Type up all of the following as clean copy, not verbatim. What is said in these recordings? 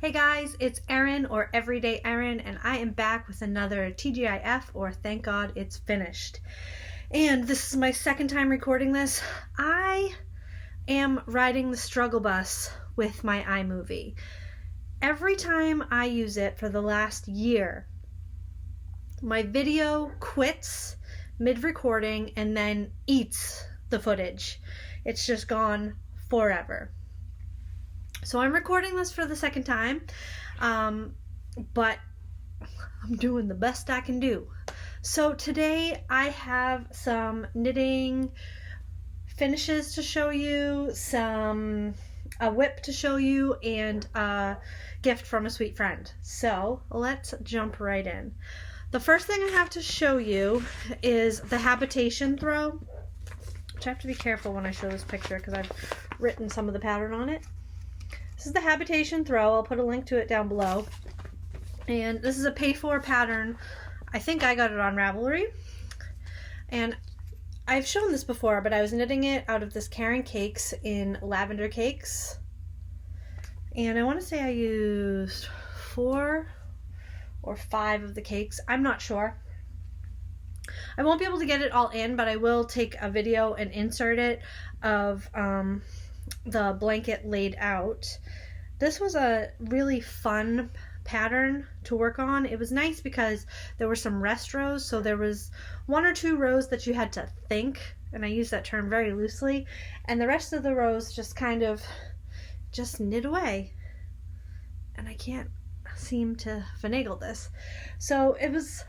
Hey guys, it's Erin or Everyday Erin, and I am back with another TGIF or Thank God It's Finished. And this is my second time recording this. I am riding the struggle bus with my iMovie. Every time I use it for the last year, my video quits mid-recording and then eats the footage. It's just gone forever. So I'm recording this for the second time, but I'm doing the best I can do. So today I have some knitting finishes to show you, a whip to show you, and a gift from a sweet friend. So let's jump right in. The first thing I have to show you is the Habitation throw, which I have to be careful when I show this picture because I've written some of the pattern on it. This is the Habitation throw. I'll put a link to it down below. And this is a pay-for pattern. I think I got it on Ravelry. And I've shown this before, but I was knitting it out of this Karen Cakes in Lavender Cakes. And I want to say I used 4 or 5 of the cakes. I'm not sure. I won't be able to get it all in, but I will take a video and insert it of the blanket laid out. This was a really fun pattern to work on. It was nice because there were some rest rows, so there was 1 or 2 rows that you had to think, and I use that term very loosely, and the rest of the rows just kind of just knit away, and I can't seem to finagle this. So it was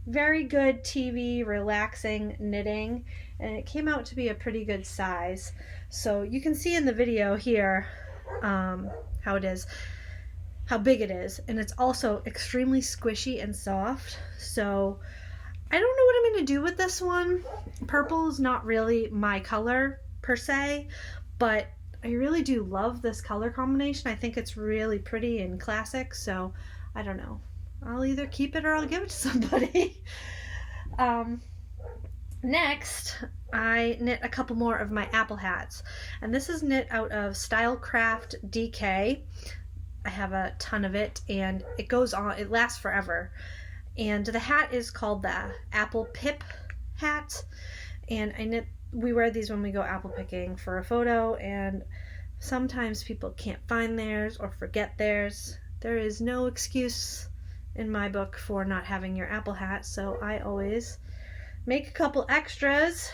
very good TV relaxing knitting, and it came out to be a pretty good size. So you can see in the video here how big it is, and it's also extremely squishy and soft. So I don't know what I'm going to do with this one. Purple is not really my color per se, but I really do love this color combination. I think it's really pretty and classic, so I don't know. I'll either keep it or I'll give it to somebody. Next, I knit a couple more of my apple hats, and this is knit out of Stylecraft DK. I have a ton of it, and it goes on, it lasts forever. And the hat is called the Apple Pip hat, and we wear these when we go apple picking for a photo, and sometimes people can't find theirs or forget theirs. There is no excuse in my book for not having your apple hat, so I always make a couple extras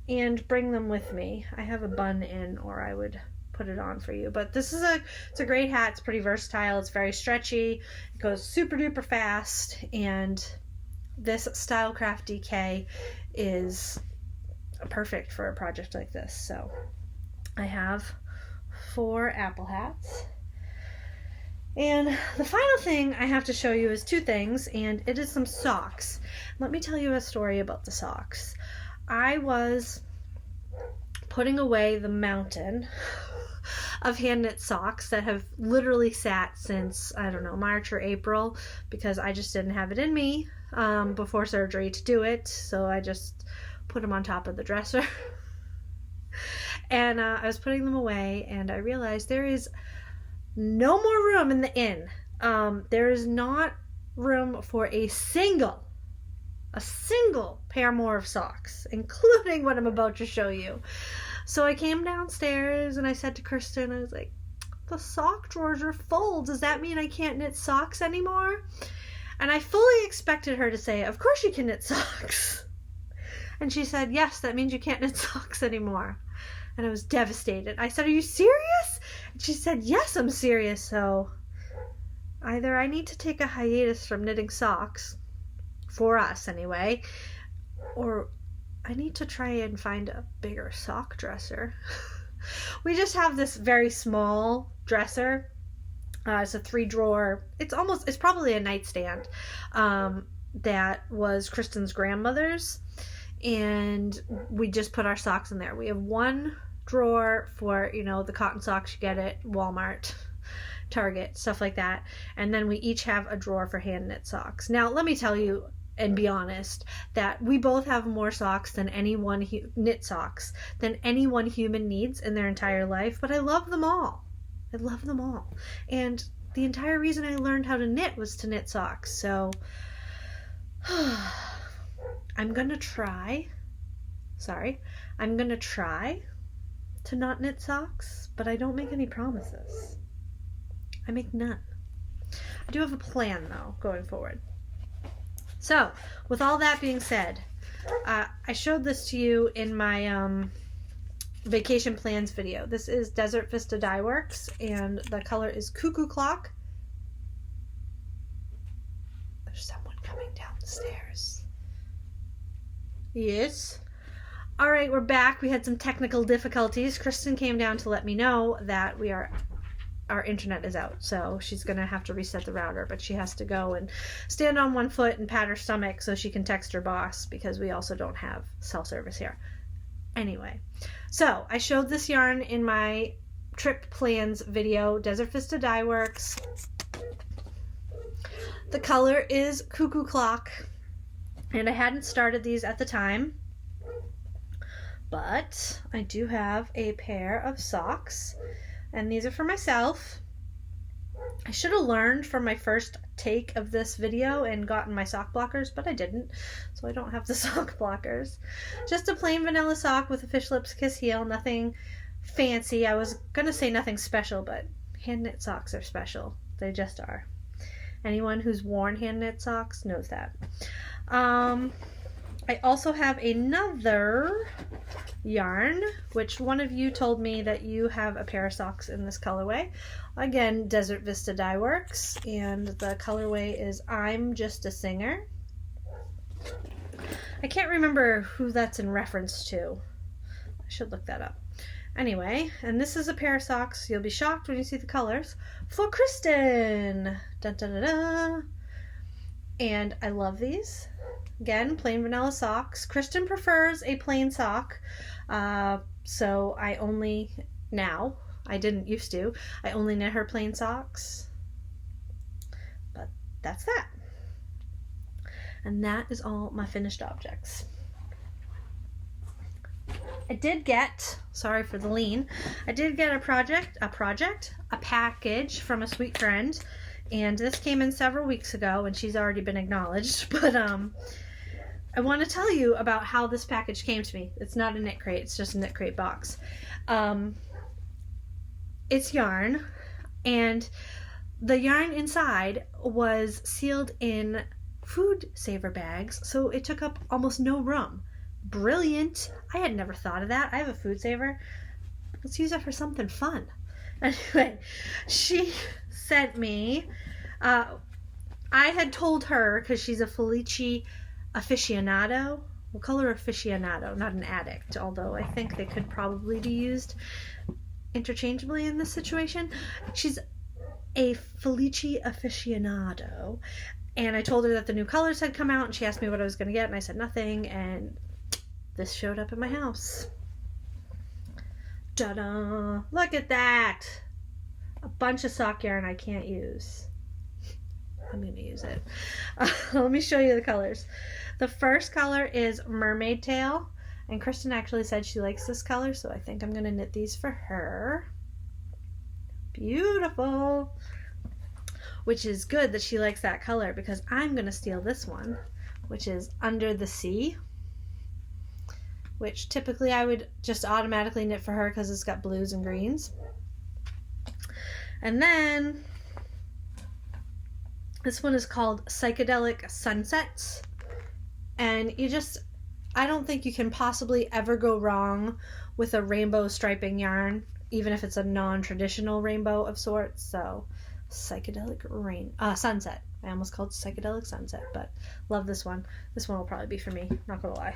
and bring them with me. I have a bun in, or I would put it on for you. But this is it's a great hat. It's pretty versatile. It's very stretchy. It goes super duper fast, and this Stylecraft DK is perfect for a project like this. So I have 4 apple hats. And the final thing I have to show you is 2 things, and it is some socks. Let me tell you a story about the socks. I was putting away the mountain of hand knit socks that have literally sat since, I don't know, March or April, because I just didn't have it in me before surgery to do it, so I just put them on top of the dresser. And I was putting them away, and I realized there is no more room in the inn. There is not room for a single pair more of socks, including what I'm about to show you. So I came downstairs and I said to Kristen, I was like, the sock drawers are full. Does that mean I can't knit socks anymore? And I fully expected her to say, of course you can knit socks. And she said, yes, that means you can't knit socks anymore. And I was devastated. I said, are you serious? And she said, yes, I'm serious. So either I need to take a hiatus from knitting socks, for us anyway, or I need to try and find a bigger sock dresser. We just have this very small dresser. It's a 3-drawer. It's probably a nightstand that was Kristen's grandmother's, and we just put our socks in there. We have 1 drawer for, the cotton socks you get at Walmart, Target, stuff like that, and then we each have a drawer for hand knit socks. Now let me tell you and be honest that we both have more socks than knit socks than any one human needs in their entire life, but I love them all. I love them all. And the entire reason I learned how to knit was to knit socks. So I'm going to try to not knit socks, but I don't make any promises. I make none. I do have a plan, though, going forward. So, with all that being said, I showed this to you in my vacation plans video. This is Desert Vista Dye Works, and the color is Cuckoo Clock. There's someone coming down the stairs. Yes. All right, we're back. We had some technical difficulties. Kristen came down to let me know that our internet is out, so she's going to have to reset the router, but she has to go and stand on one foot and pat her stomach so she can text her boss, because we also don't have cell service here. Anyway, so I showed this yarn in my trip plans video, Desert Vista Dye Works. The color is Cuckoo Clock, and I hadn't started these at the time, but I do have a pair of socks, and these are for myself. I should have learned from my first take of this video and gotten my sock blockers, but I didn't, so I don't have the sock blockers. Just a plain vanilla sock with a fish lips kiss heel, nothing fancy. I was gonna say nothing special, but hand knit socks are special. They just are. Anyone who's worn hand knit socks knows that. I also have another yarn, which one of you told me that you have a pair of socks in this colorway. Again, Desert Vista Dye Works, and the colorway is I'm Just a Singer. I can't remember who that's in reference to. I should look that up. Anyway, and this is a pair of socks, you'll be shocked when you see the colors, for Kristen! Dun, dun, dun, dun. And I love these. Again, plain vanilla socks. Kristen prefers a plain sock, so I only, now, I didn't used to, I only knit her plain socks. But that's that. And that is all my finished objects. I did get, sorry for the lean, I did get a package from a sweet friend, and this came in several weeks ago, and she's already been acknowledged, but I want to tell you about how this package came to me. It's not a knit crate, it's just a knit crate box. It's yarn, and the yarn inside was sealed in food saver bags, so it took up almost no room. Brilliant. I had never thought of that. I have a food saver. Let's use it for something fun. Anyway, she sent me, I had told her, because she's a Felici aficionado, we'll call her aficionado, not an addict, although I think they could probably be used interchangeably in this situation. She's a Felici aficionado, and I told her that the new colors had come out, and she asked me what I was going to get, and I said nothing, and this showed up at my house. Ta-da! Look at that! A bunch of sock yarn I can't use. I'm going to use it. Let me show you the colors. The first color is Mermaid Tail, and Kristen actually said she likes this color, so I think I'm going to knit these for her. Beautiful! Which is good that she likes that color, because I'm going to steal this one, which is Under the Sea, which typically I would just automatically knit for her because it's got blues and greens. And then this one is called Psychedelic Sunsets, and I don't think you can possibly ever go wrong with a rainbow striping yarn, even if it's a non-traditional rainbow of sorts. So Psychedelic Sunset. I almost called it Psychedelic Sunset, but love this one. This one will probably be for me, not gonna lie.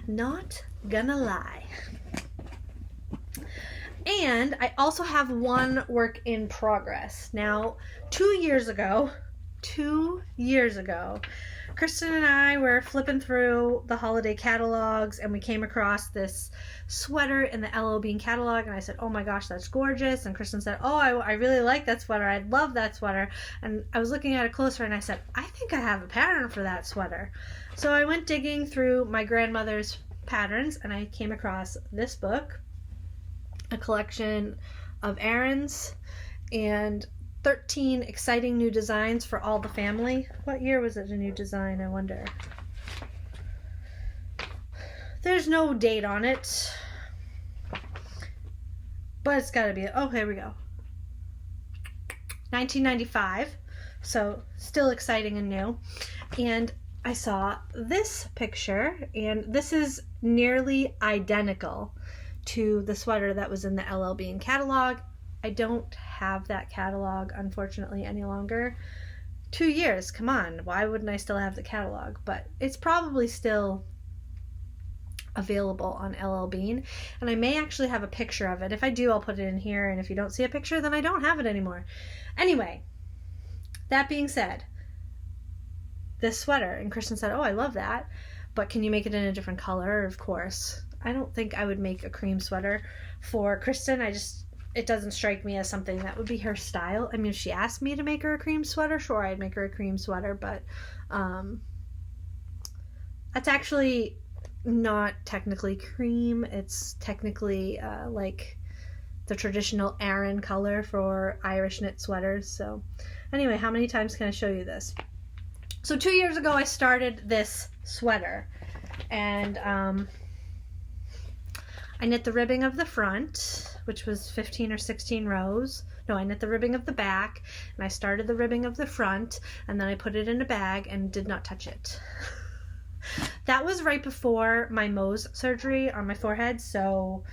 Not gonna lie. And I also have one work in progress. Now, 2 years ago, Kristen and I were flipping through the holiday catalogs, and we came across this sweater in the LL Bean catalog, and I said, oh my gosh, that's gorgeous. And Kristen said, oh, I really like that sweater. I love that sweater. And I was looking at it closer, and I said, I think I have a pattern for that sweater. So I went digging through my grandmother's patterns, and I came across this book, a collection of Erin's and 13 exciting new designs for all the family. What year was it a new design, I wonder? There's no date on it, but it's got to be, oh, here we go. 1995, so still exciting and new. And I saw this picture, and this is nearly identical to the sweater that was in the LL Bean catalog. I don't have that catalog, unfortunately, any longer. 2 years, come on, why wouldn't I still have the catalog? But it's probably still available on LL Bean, and I may actually have a picture of it. If I do, I'll put it in here, and if you don't see a picture, then I don't have it anymore. Anyway, that being said, this sweater, and Kristen said, oh, I love that, but can you make it in a different color? Of course. I don't think I would make a cream sweater for Kristen. It doesn't strike me as something that would be her style. I mean, if she asked me to make her a cream sweater, sure, I'd make her a cream sweater, but that's actually not technically cream. It's technically like the traditional Erin color for Irish knit sweaters. So anyway, how many times can I show you this? So 2 years ago I started this sweater, and I knit the ribbing of the front, which was 15 or 16 rows. No, I knit the ribbing of the back, and I started the ribbing of the front, and then I put it in a bag and did not touch it. That was right before my Mohs surgery on my forehead, so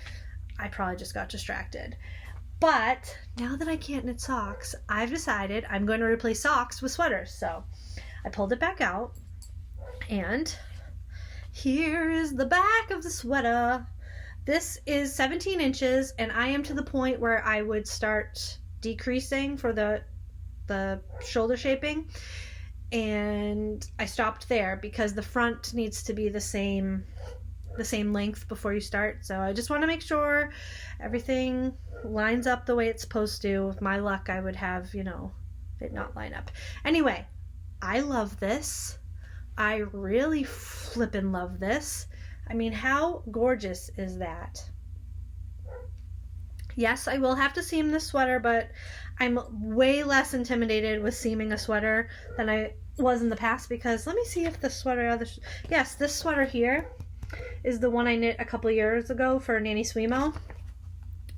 I probably just got distracted. But now that I can't knit socks, I've decided I'm going to replace socks with sweaters. So I pulled it back out, and here is the back of the sweater. This is 17 inches, and I am to the point where I would start decreasing for the shoulder shaping. And I stopped there because the front needs to be the same length before you start. So I just want to make sure everything lines up the way it's supposed to. With my luck, I would have, it not line up. Anyway, I love this. I really flippin' love this. I mean, how gorgeous is that? Yes, I will have to seam this sweater, but I'm way less intimidated with seaming a sweater than I was in the past, because let me see if the sweater, yes, this sweater here is the one I knit a couple years ago for Nanny Swimo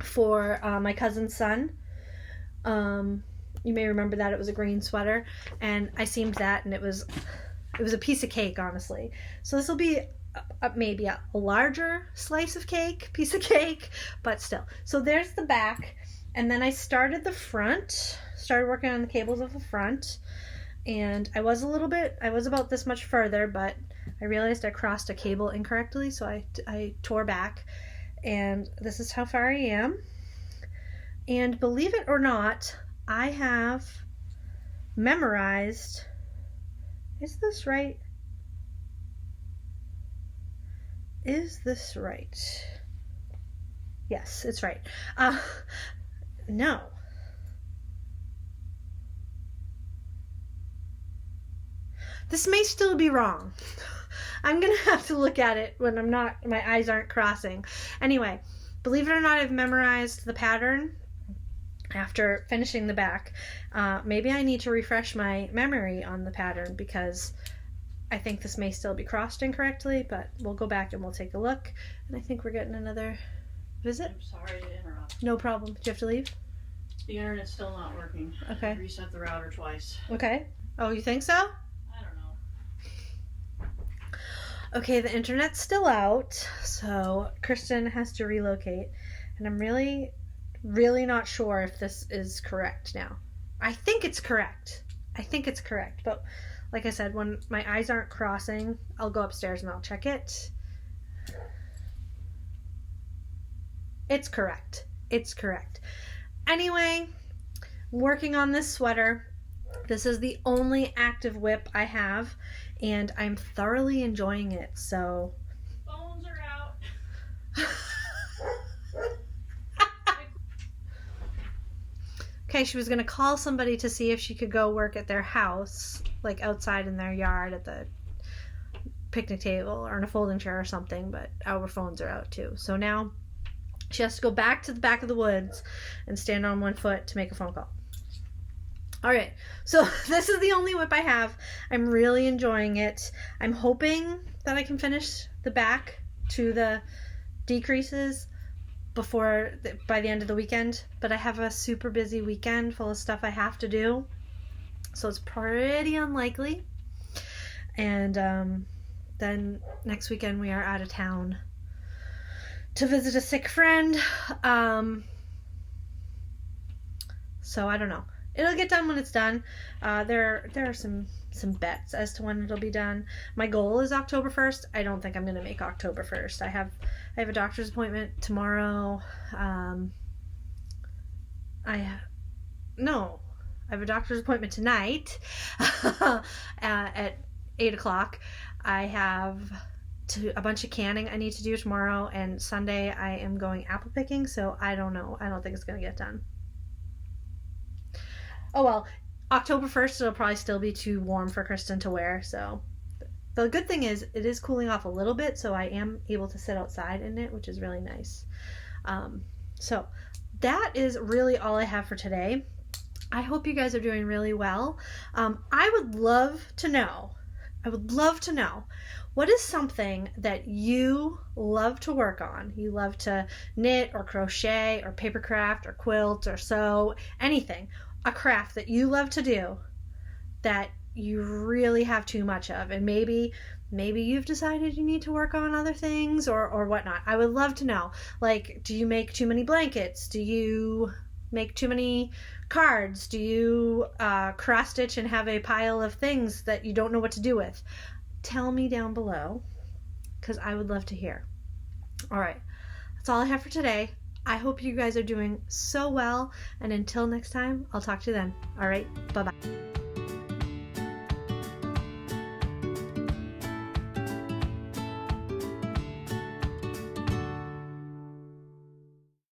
for my cousin's son. You may remember that. It was a green sweater, and I seamed that, and it was a piece of cake, honestly. So this will be maybe a larger piece of cake, but still. So there's the back, and then I started the front, started working on the cables of the front, and I was about this much further, but I realized I crossed a cable incorrectly, so I tore back, and this is how far I am. And believe it or not, I have memorized, is this right? Is this right? Yes, it's right. No. This may still be wrong. I'm gonna have to look at it when my eyes aren't crossing. Anyway, believe it or not, I've memorized the pattern after finishing the back. Maybe I need to refresh my memory on the pattern, because I think this may still be crossed incorrectly, but we'll go back and we'll take a look. And I think we're getting another visit. I'm sorry to interrupt. No problem. Do you have to leave? The internet's still not working. Okay. I reset the router twice. Okay. Oh, you think so? I don't know. Okay, the internet's still out, so Kristen has to relocate, and I'm really not sure if this is correct now. I think it's correct, but like I said, when my eyes aren't crossing, I'll go upstairs and I'll check it. It's correct. Anyway, working on this sweater. This is the only active whip I have, and I'm thoroughly enjoying it, so. Phones are out. Okay, she was going to call somebody to see if she could go work at their house, like outside in their yard at the picnic table or in a folding chair or something, but our phones are out too. So now She has to go back to the back of the woods and stand on one foot to make a phone call. All right, so this is the only whip I have. I'm really enjoying it. I'm hoping that I can finish the back to the decreases by the end of the weekend, but I have a super busy weekend full of stuff I have to do, so it's pretty unlikely. And then next weekend we are out of town to visit a sick friend. So I don't know. It'll get done when it's done. There are some bets as to when it'll be done. My goal is October 1st. I don't think I'm going to make October 1st. I have a doctor's appointment tomorrow. I have a doctor's appointment tonight at 8 o'clock. I have a bunch of canning I need to do tomorrow, and Sunday I am going apple picking, so I don't know. I don't think it's going to get done. Oh well, October 1st it'll probably still be too warm for Kristen to wear, so the good thing is it is cooling off a little bit, so I am able to sit outside in it, which is really nice. So that is really all I have for today. I hope you guys are doing really well. I would love to know, what is something that you love to work on? You love to knit or crochet or paper craft or quilt or sew, anything. A craft that you love to do that you really have too much of, and maybe you've decided you need to work on other things or whatnot. I would love to know. Like, do you make too many blankets? Do you make too many cards? Do you cross stitch and have a pile of things that you don't know what to do with? Tell me down below, because I would love to hear. All right, that's all I have for today. I hope you guys are doing so well, and until next time, I'll talk to you then. All right, bye-bye.